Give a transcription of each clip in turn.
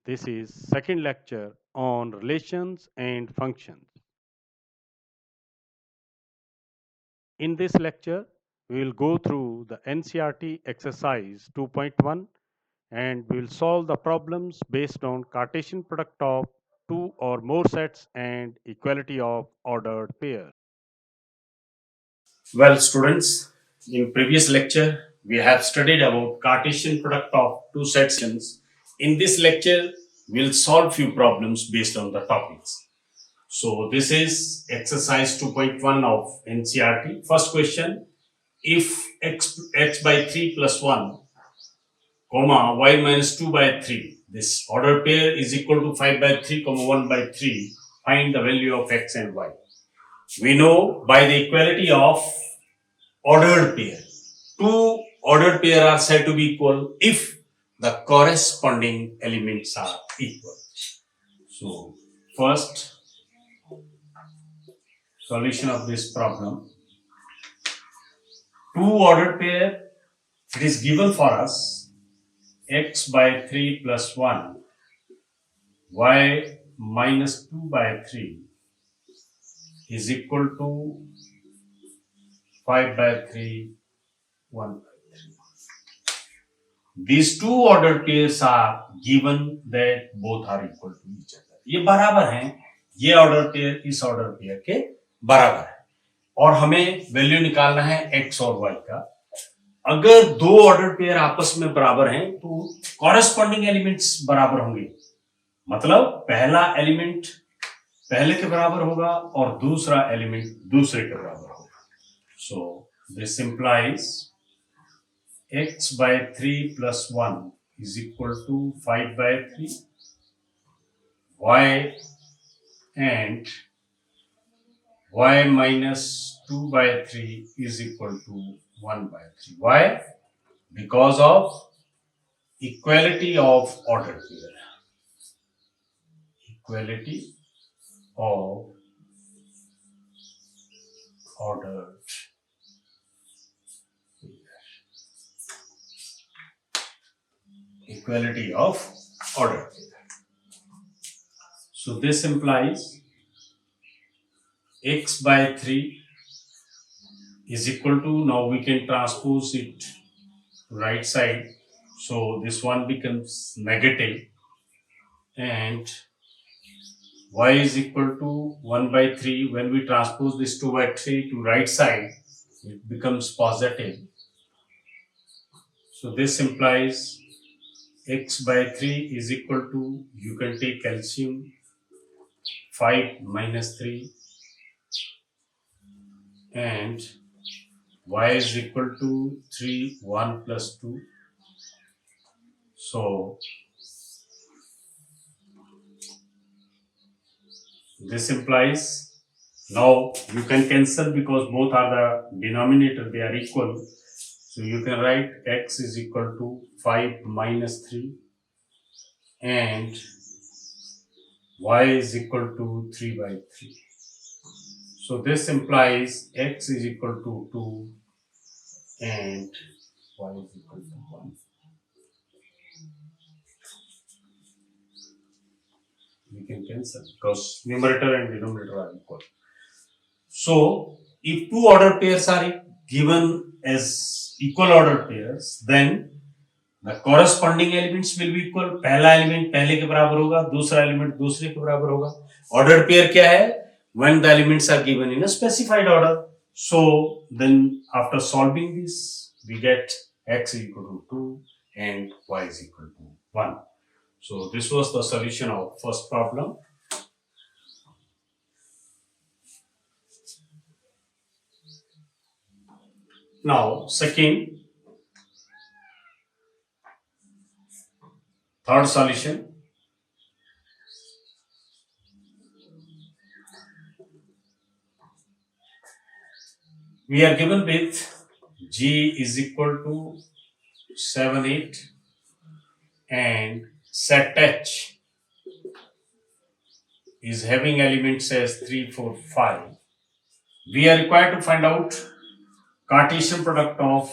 This is second lecture on relations and functions. In this lecture, we will go through the NCERT exercise 2.1 and we will solve the problems based on Cartesian product of two or more sets and equality of ordered pairs. Well, students, in previous lecture, we have studied about Cartesian product of two sections. In this lecture, we'll solve few problems based on the topics. So this is exercise 2.1 of NCERT. First question, if x by 3 plus 1, comma, y minus 2 by 3, this order pair is equal to 5 by 3, comma 1 by 3, find the value of x and y. We know by the equality of ordered pair. Two ordered pair are said to be equal if the corresponding elements are equal. So, first solution of this problem. Two ordered pair, it is given for us x by 3 plus 1, y minus 2 by 3 is equal to 5 by 3, 1 by 3. These two ordered pairs are given that both are equal to each other. ये बराबर हैं, ये order pair इस order pair के बराबर है और हमें वैल्यू निकालना है x और y का. अगर दो ऑर्डर पेयर आपस में बराबर हैं तो कॉरेस्पॉन्डिंग एलिमेंट्स बराबर होंगे. मतलब पहला एलिमेंट पहले के बराबर होगा और दूसरा एलिमेंट दूसरे के बराबर होगा. So this implies x by 3 plus 1 is equal to 5 by 3, y and y minus 2 by 3 is equal to 1 by 3. Why? Because of equality of ordered pair. Equality of ordered equality of order. So this implies x by 3 is equal to, now we can transpose it to right side. So this one becomes negative and y is equal to 1 by 3. When we transpose this 2 by 3 to right side, it becomes positive. So this implies x by 3 is equal to, you can take LCM, 5 minus 3 and y is equal to 3, 1 plus 2. So this implies, now you can cancel because both are the denominator, they are equal. So you can write x is equal to 5 minus 3 and y is equal to 3 by 3. So this implies x is equal to 2 and y is equal to 1. We can cancel because numerator and denominator are equal. So if two ordered pairs are given as equal ordered pairs, then the corresponding elements will be equal. पहला element पहले के बराबर होगा, दूसरा element दूसरे के बराबर होगा. ऑर्डर्ड पेयर क्या है? When the elements are given in a specified order. So then after solving this, we get x is equal to 2 and y is equal to 1. So this was the solution of first problem. Now third solution. We are given with G is equal to 7, 8 and set H is having elements as 3, 4, 5. We are required to find out Cartesian product of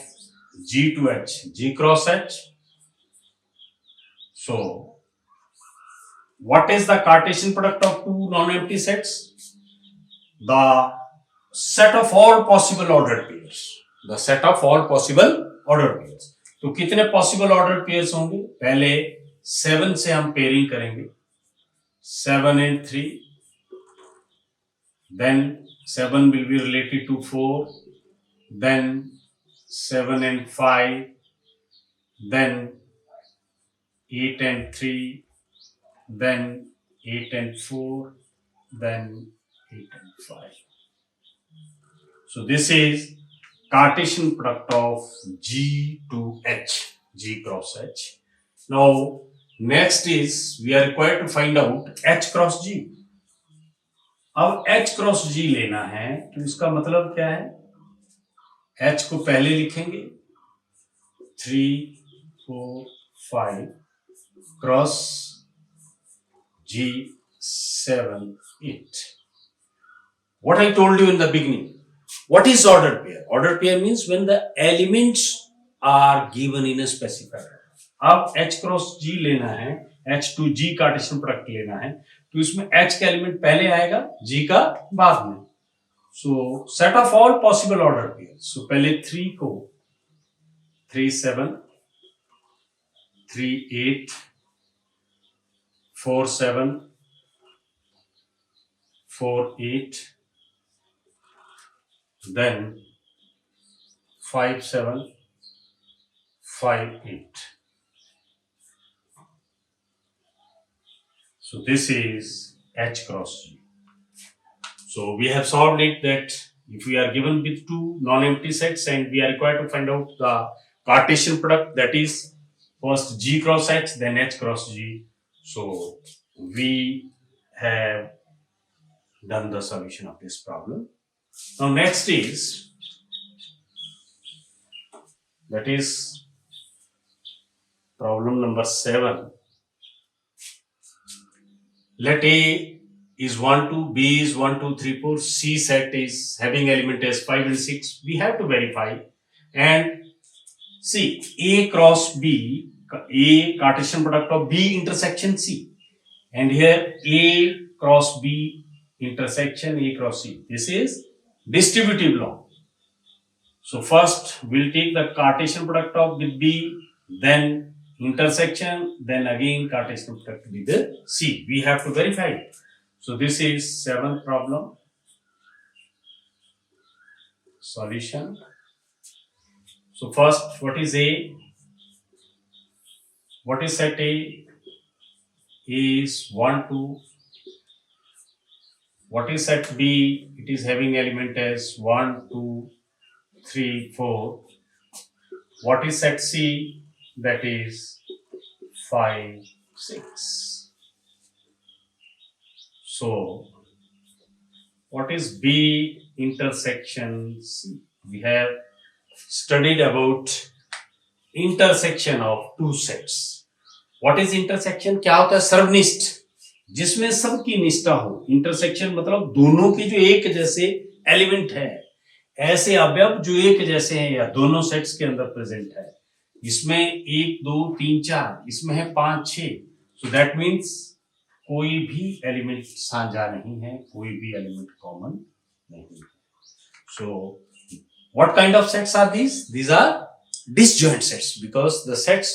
G to H, G cross H. So What is the Cartesian product of two non-empty sets? The set of all possible ordered pairs. The set of all possible ordered pairs. तो कितने possible order pairs होंगे? पहले 7 से हम pairing करेंगे, 7 and 3, then 7 will be related to 4, then 7 and 5, then 8 and 3, then 8 and 4, then 8 and 5. So this is Cartesian product of G to H, G cross H. Now next is we are required to find out H cross G. अब H cross G लेना है तो इसका मतलब क्या है? H को पहले लिखेंगे 3, 4, 5 cross G 7, 8. What I told you in the beginning. What is ordered pair? Ordered pair means when the elements are given in a specified order. अब H cross G लेना है, H to G Cartesian product लेना है, तो इसमें H का element पहले आएगा, G का बाद में. So set of all possible ordered pairs. So पहले 3 को 3, 7, 3, 8, 4, 7, 4, 8, then 5, 7, 5, 8. So this is H cross G. So we have solved it that if we are given with two non-empty sets and we are required to find out the Cartesian product, that is first G cross H, then H cross G. So we have done the solution of this problem. Now next is, that is problem number 7. Let A is 1, 2, B is 1, 2, 3, 4, C set is having element as 5 and 6. We have to verify and see A cross B, A Cartesian product of B intersection C, and here A cross B intersection A cross C. This is distributive law. So first we'll take the Cartesian product of with B, then intersection, then again Cartesian product with the C. We have to verify it. So this is 7th problem. Solution. So first, what is A? What is set A? A is 1, 2. What is set B? It is having element as 1, 2, 3, 4. What is set C? That is 5, 6. So, what is B intersection C? We have studied about intersection of two sets. What is intersection? क्या होता है? सर्वनिष्ठ, जिसमें सबकी निष्ठा हो. Intersection मतलब दोनों के जो एक जैसे एलिमेंट है, ऐसे अवयव जो एक जैसे हैं या दोनों सेट्स के अंदर प्रेजेंट है. इसमें 1, 2, 3, 4, इसमें है 5, 6. सो दैट मीन्स कोई भी एलिमेंट साझा नहीं है, कोई भी एलिमेंट कॉमन नहीं है. सो what kind of sets are these? These are disjoint sets because the sets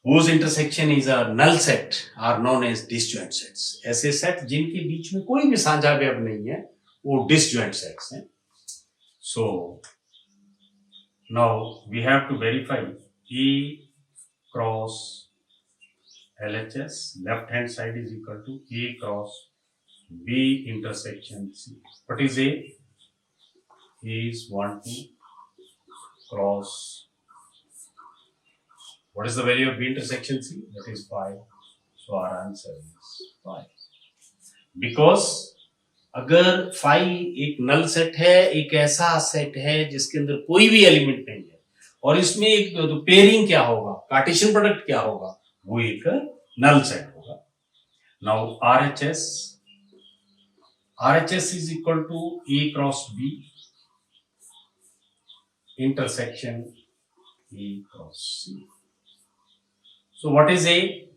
whose intersection is a null set are known as disjoint sets. ऐसे सेट जिनके बीच में कोई भी साझा अवयव नहीं है वो disjoint sets हैं. So now we have to verify A cross LHS, left hand side is equal to A cross B intersection C. What is A? A is 1, 2 cross. What is the value of B intersection C? That is 5. So our answer is 5. Because अगर 5 एक null set है, एक ऐसा set है जिसके अंदर कोई भी एलिमेंट नहीं है, और इसमें एक तो पेयरिंग क्या होगा, कार्टेशियन प्रोडक्ट क्या होगा, वो एक नल सेट होगा. Now RHS is equal to A cross B intersection A cross C. So what is A?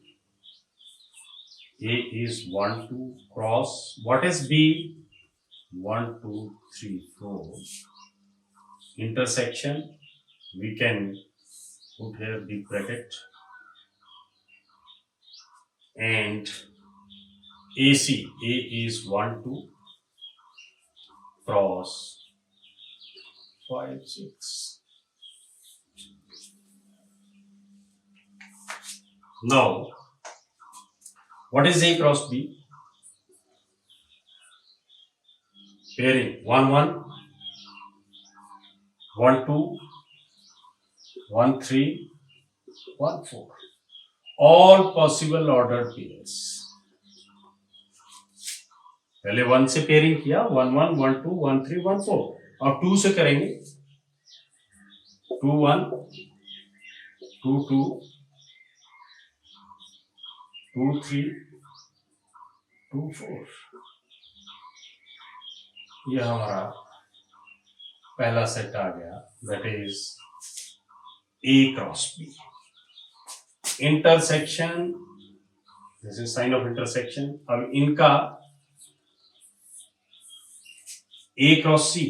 A is 1, 2 cross. What is B? 1, 2, 3, 4. Intersection. We can put here the bracket. And AC. A is 1, 2 cross 5, 6. Now, what is A cross B? Pairing 1, 1, 1, 2, 1, 3, 1, 4. All possible ordered pairs. पहले 1 से pairing किया 1, 1, 1, 2, 1, 3, 1, 4 और 2 से करेंगे 2, 1, 2, 2, 2, 3, 2, 4. ये हमारा पहला set आ गया, that is A cross B. Intersection, this is sine of intersection. अब इनका A क्रॉस C.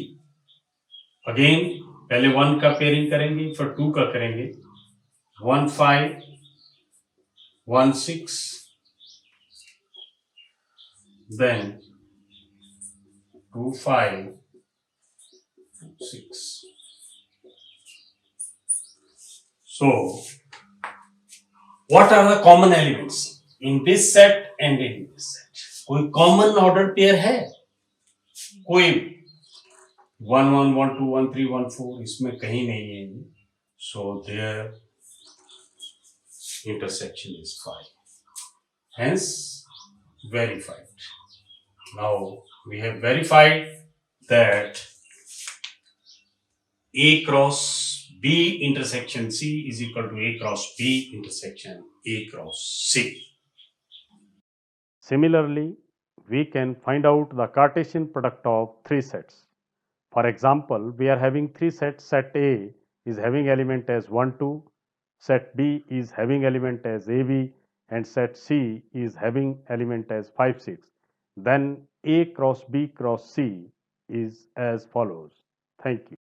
अगेन पहले 1 का पेयरिंग करेंगे, फिर 2 का करेंगे. 1, 5, 1, 6, then 2, 5, 2, 6. So, what are the common elements in this set and in this set? कोई common ordered pair है? कोई 1, 1, 1, 2, 1, 3, 1, 4 इसमें कहीं नहीं है. So their intersection is 5. Hence verified. Now we have verified that A cross B intersection C is equal to A cross B intersection A cross C. Similarly, we can find out the Cartesian product of three sets. For example, we are having three sets. Set A is having element as 1, 2, set B is having element as AB, and set C is having element as 5, 6. Then A cross B cross C is as follows. Thank you.